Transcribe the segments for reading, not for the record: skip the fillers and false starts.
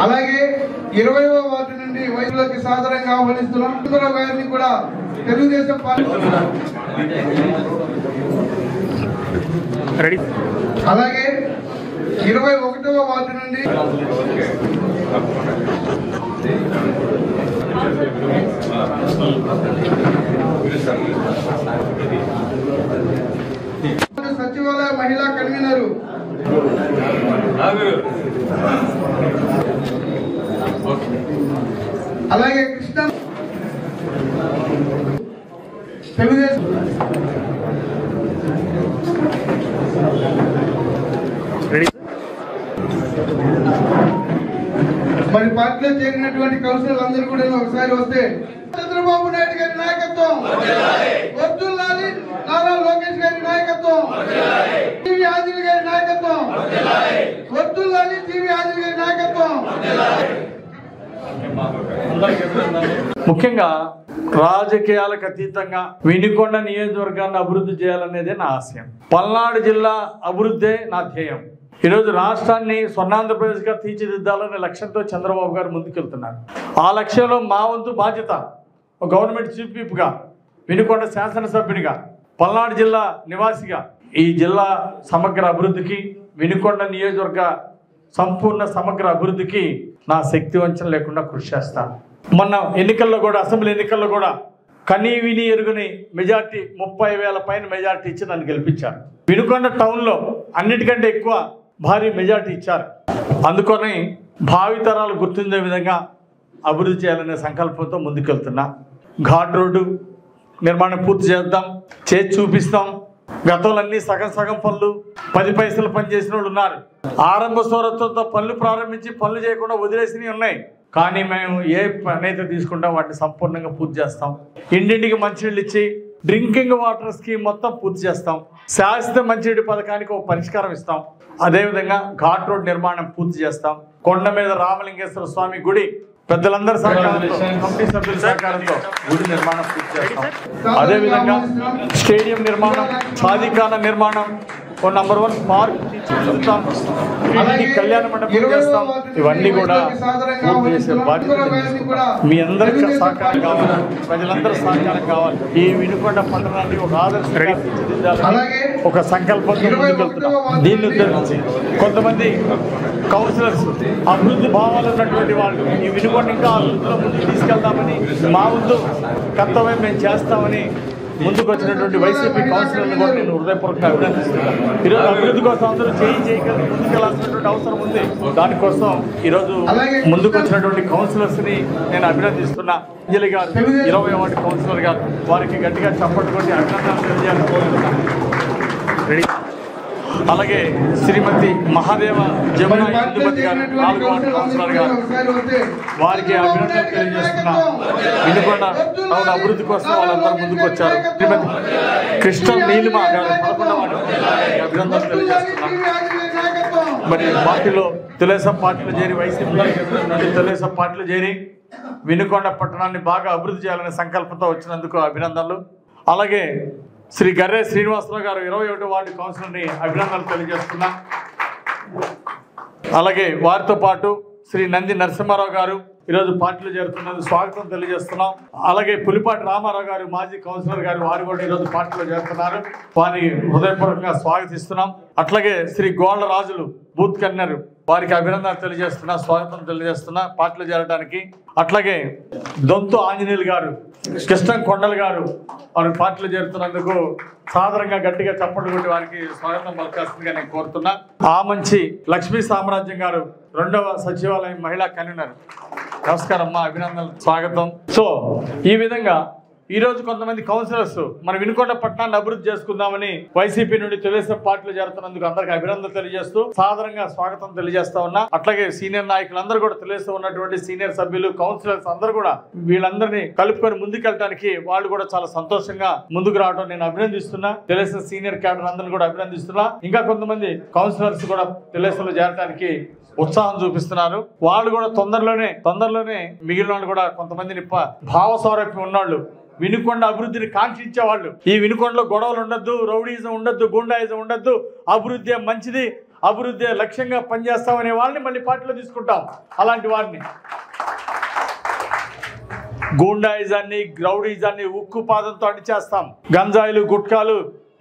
అలాగే 20వ వార్డు నుండి వైద్యులకి సాధారణంగా ఆహ్వానిస్తున్నాం. గారిని కూడా తెలుగుదేశం పార్టీ. అలాగే 21వ వార్డు నుండి సచివాలయ మహిళా కన్వీనరు అలాగే కృష్ణ తెలుగుదేశం మరి పార్టీలో చేరినటువంటి కౌన్సిలర్లు అందరూ కూడా ఒకసారి వస్తే చంద్రబాబు నాయుడు గారి నాయకత్వం వర్ధిల్లాలి, నారా లోకేష్ గారి నాయకత్వం, టీవీ ఆదిల్ గారి నాయకత్వం వర్ధిల్లాలి, టీవీ ఆదిల్ గారి నాయకత్వం. ముఖ్యంగా రాజకీయాలకు అతీతంగా వినుకొండ నియోజకవర్గాన్ని అభివృద్ధి చేయాలనేదే నా ఆశయం. పల్నాడు జిల్లా అభివృద్ధే నా ధ్యేయం. ఈరోజు రాష్ట్రాన్ని స్వర్ణాంధ్రప్రదేశ్గా తీర్చిదిద్దాలనే లక్ష్యంతో చంద్రబాబు గారు ముందుకెళ్తున్నారు. ఆ లక్ష్యంలో మా వంతు బాధ్యత ఒక గవర్నమెంట్ చీఫ్ విప్గా, వినుకొండ శాసనసభ్యునిగా, పల్నాడు జిల్లా నివాసిగా ఈ జిల్లా సమగ్ర అభివృద్ధికి, వినుకొండ నియోజకవర్గ సంపూర్ణ సమగ్ర అభివృద్ధికి నా శక్తి వంచన లేకుండా కృషి చేస్తాను. మొన్న ఎన్నికల్లో కూడా, అసెంబ్లీ ఎన్నికల్లో కూడా కనీ విని ఎరుగుని మెజార్టీ 30,000 పైన మెజార్టీ ఇచ్చి నన్ను గెలిపించారు. వినుకొండ టౌన్లో అన్నిటికంటే ఎక్కువ భారీ మెజార్టీ ఇచ్చారు. అందుకని భావితరాలు గుర్తుండే విధంగా అభివృద్ధి చేయాలనే సంకల్పంతో ముందుకెళ్తున్నా. ఘాట్ రోడ్డు నిర్మాణం పూర్తి చేద్దాం, చేసి చూపిస్తాం. గతంలో అన్ని సగం సగం పనులు 10 పైసలు పని చేసిన వాళ్ళు ఉన్నారు. ఆరంభ స్వరత్వంతో పనులు ప్రారంభించి పనులు చేయకుండా వదిలేసినవి ఉన్నాయి. కానీ మేము ఏ పని అయితే తీసుకుంటాం వాటిని సంపూర్ణంగా పూర్తి చేస్తాం. ఇంటింటికి మంచినీళ్ళు ఇచ్చి డ్రింకింగ్ వాటర్ స్కీమ్ మొత్తం పూర్తి చేస్తాం. శాశ్వత మంచినీటి పథకానికి ఒక పరిష్కారం ఇస్తాం. అదేవిధంగా ఘాట్ రోడ్ నిర్మాణం పూర్తి చేస్తాం. కొండ మీద రామలింగేశ్వర స్వామి గుడి పెద్దలందరి సహకారంతో, కమిటీ సభ్యుల సహకారంతో గుడి నిర్మాణం పూర్తి చేస్తాం. అదేవిధంగా స్టేడియం నిర్మాణం, షాదీఖానా నిర్మాణం, నంబర్ 1 పార్క్ తీర్చిదిద్దుతాం, కళ్యాణ మండపం చేస్తాం. ఇవన్నీ కూడా పూర్తి చేసే బాధ్యత మీ అందరికీ సహకారం కావాలి, ప్రజలందరూ సహకారం కావాలి. ఈ వినుకొండ పట్టణాన్ని ఒక ఆదర్శంగా తీర్చిదిద్దాలని ఒక సంకల్పంతో ముందుకెళ్తున్నాం. దీన్ని ఉద్దేశించి కొంతమంది కౌన్సిలర్స్ అభివృద్ధి భావాలు ఉన్నటువంటి వాళ్ళు ఈ వినుకొండ ఇంకా అభివృద్ధిలో ముందుకు తీసుకెళ్తామని, మా ముందు కర్తవ్యం మేము చేస్తామని ముందుకు వచ్చినటువంటి వైసీపీ కౌన్సిలర్లు కూడా నేను హృదయపూర్వకంగా అభినందిస్తున్నాను. ఈరోజు అభివృద్ధి కోసం అందరూ చేయగలిగి ముందుకెళ్లాల్సినటువంటి అవసరం ఉంది. దానికోసం ఈరోజు ముందుకు వచ్చినటువంటి కౌన్సిలర్స్ని నేను అభినందిస్తున్నా. అంజలి గారు 20వ వార్డు కౌన్సిలర్ గారు, వారికి గట్టిగా చప్పట్లు కొట్టి అభినందనలు తెలియజేయాలని కోరుతున్నాను. రెడీ. అలాగే శ్రీమతి మహాదేవ జమున ఇందుమతి గారు 4వ వార్డు కౌన్సిలర్ గారు, వారికి అభినందనలు తెలియజేస్తున్నా. వినుకొండ టౌన్ అభివృద్ధి కోసం వాళ్ళందరూ ముందుకు వచ్చారు. శ్రీమతి కృష్ణ నీలిమ గారు 11వ వార్డు అభినందనలు తెలియజేస్తున్నా. మరి పార్టీలో తెలుగుదేశం పార్టీలో చేరి, వైసీపీ నుండి తెలుగుదేశం పార్టీలో చేరి వినుకొండ పట్టణాన్ని బాగా అభివృద్ధి చేయాలనే సంకల్పంతో వచ్చినందుకు అభినందనలు. అలాగే శ్రీ గర్రె శ్రీనివాసరావు గారు 21వ వార్డు కౌన్సిలర్ని అభినందనలు తెలియజేస్తున్నా. అలాగే వారితో పాటు శ్రీ నంది నరసింహారావు గారు ఈరోజు పార్టీలో చేరుతున్నందుకు స్వాగతం తెలియజేస్తున్నాం. అలాగే పులిపాటి రామారావు గారు మాజీ కౌన్సిలర్ గారు, వారు కూడా ఈరోజు పార్టీలో చేరుతున్నారు. వారిని హృదయపూర్వకంగా స్వాగతిస్తున్నాం. అట్లాగే శ్రీ గోళ్ల రాజులు బూత్ కన్వీనర్, వారికి అభినందనలు తెలియజేస్తున్నా, స్వాగతం తెలియజేస్తున్నా పార్టీలో చేరడానికి. అట్లాగే దొంతు ఆంజనేయులు గారు, కృష్ణం కొండలు గారు వారి పార్టీలో చేరుతున్నందుకు సాధారణంగా గట్టిగా చప్పట్లు కొట్టి వారికి స్వాగతం పలకాల్సిందిగా నేను కోరుతున్నా. ఆ మంచి లక్ష్మీ సామ్రాజ్యం గారు 2వ సచివాలయం మహిళా కన్వీనర్, నమస్కారం అమ్మా, అభినందనలు, స్వాగతం. సో ఈ విధంగా ఈరోజు కొంతమంది కౌన్సిలర్స్ మన వినుకొండ పట్టణాన్ని అభివృద్ధి చేసుకుందామని వైసీపీ నుండి తెలుగుదేశం పార్టీలో చేరుతున్నందుకు అందరికీ అభినందనలు తెలియజేస్తూ సాధారణంగా స్వాగతం తెలియజేస్తా ఉన్నా. అట్లాగే సీనియర్ నాయకులందరూ కూడా తెలుగుదేశం ఉన్నటువంటి సీనియర్ సభ్యులు, కౌన్సిలర్స్ అందరూ కూడా వీళ్ళందరినీ కలుపుకొని ముందుకెళ్ళడానికి వాళ్ళు కూడా చాలా సంతోషంగా ముందుకు రావడం నేను అభినందిస్తున్నా. తెలుగుదేశం సీనియర్ క్యాడర్ అందరిని కూడా అభినందిస్తున్నా. ఇంకా కొంతమంది కౌన్సిలర్స్ కూడా తెలుగుదేశంలో చేరడానికి ఉత్సాహం చూపిస్తున్నారు. వాళ్ళు కూడా తొందరలోనే మిగిలిన వాళ్ళు కూడా కొంతమందిని భావ సౌరభ్యం ఉన్నాళ్ళు, వినుకొండ అభివృద్ధిని కాంక్షించేవాళ్ళు, ఈ వినుకొండలో గొడవలు ఉండొద్దు, రౌడీజం ఉండొద్దు, గుండాయిజం ఉండొద్దు, అభివృద్ధి మంచిది, అభివృద్ధి లక్ష్యంగా పనిచేస్తామనే వాళ్ళని మళ్ళీ పార్టీలో తీసుకుంటాం. అలాంటి వారిని గూండాయిజాన్ని, రౌడీజాన్ని ఉక్కు పాదంతో అణిచేస్తాం. గంజాయిలు, గుట్కాలు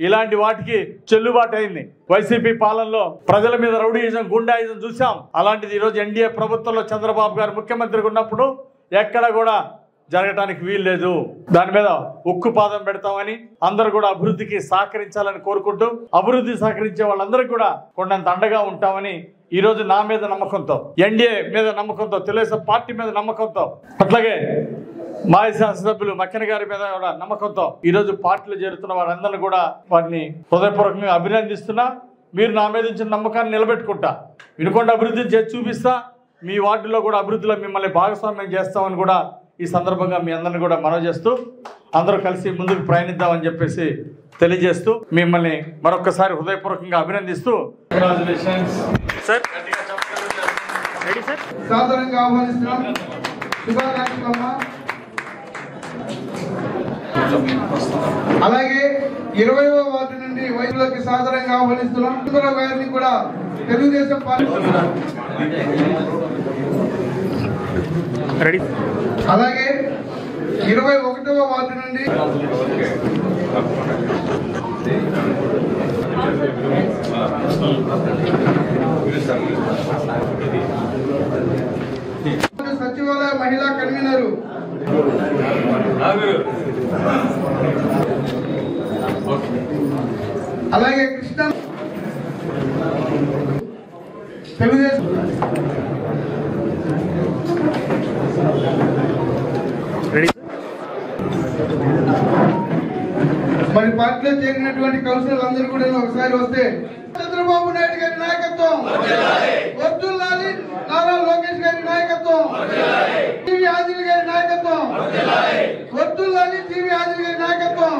ఇలాంటి వాటికి చెల్లుబాటు అయింది. వైసీపీ పాలనలో ప్రజల మీద రౌడీయిజం, గూండాయిజం చూసాం. అలాంటిది ఈరోజు ఎన్డీఏ ప్రభుత్వంలో చంద్రబాబు గారు ముఖ్యమంత్రిగా ఉన్నప్పుడు ఎక్కడ కూడా జరగటానికి వీలు లేదు. దాని మీద ఉక్కు పాదం పెడతామని అందరూ కూడా అభివృద్ధికి సహకరించాలని కోరుకుంటూ, అభివృద్ధి సహకరించే వాళ్ళందరికీ కూడా కొండంత అండగా ఉంటామని ఈరోజు నా మీద నమ్మకంతో, ఎన్డీఏ మీద నమ్మకంతో, తెలుగుదేశం పార్టీ మీద నమ్మకంతో, అట్లాగే మాజీ శాసనసభ్యులు మక్కెన గారి మీద కూడా నమ్మకంతో ఈరోజు పార్టీలో చేరుతున్న వారందరినీ కూడా వారిని హృదయపూర్వకంగా అభినందిస్తున్నా. మీరు నా మీద ఇచ్చిన నమ్మకాన్ని నిలబెట్టుకుంటా, వినుకొండ అభివృద్ధి చేసి చూపిస్తా. మీ వార్డులో కూడా అభివృద్ధిలో మిమ్మల్ని భాగస్వామ్యం చేస్తామని కూడా ఈ సందర్భంగా మీ అందరిని కూడా మనవి చేస్తూ, అందరూ కలిసి ముందుకు ప్రయాణిద్దామని చెప్పేసి తెలియజేస్తూ మిమ్మల్ని మరొకసారి హృదయపూర్వకంగా అభినందిస్తూ సాధారణంగా ఆహ్వానిస్తున్నాం. శుభాకాంక్షలమ్మా. అలాగే 20వ వార్డు నుండి వైద్యులకి సాధారణంగా ఆహ్వానిస్తున్నాం. సుందరరావు గారిని కూడా తెలుగుదేశం పార్టీ. అలాగే 21వ వార్డు నుండి సచివాలయ మహిళా కన్వీనరు అలాగే కృష్ణ తెలుగుదేశం మరి పార్టీలో చేరినటువంటి కౌన్సిలర్ అందరూ కూడా ఒకసారి వస్తే చంద్రబాబు నాయుడు గారి నాయకత్వం వర్ధిల్లాలి, నారా లోకేష్ గారి నాయకత్వం, టీవీ ఆదిల్ గారి నాయకత్వం వర్ధిల్లాలి, టీవీ ఆదిల్ గారి నాయకత్వం.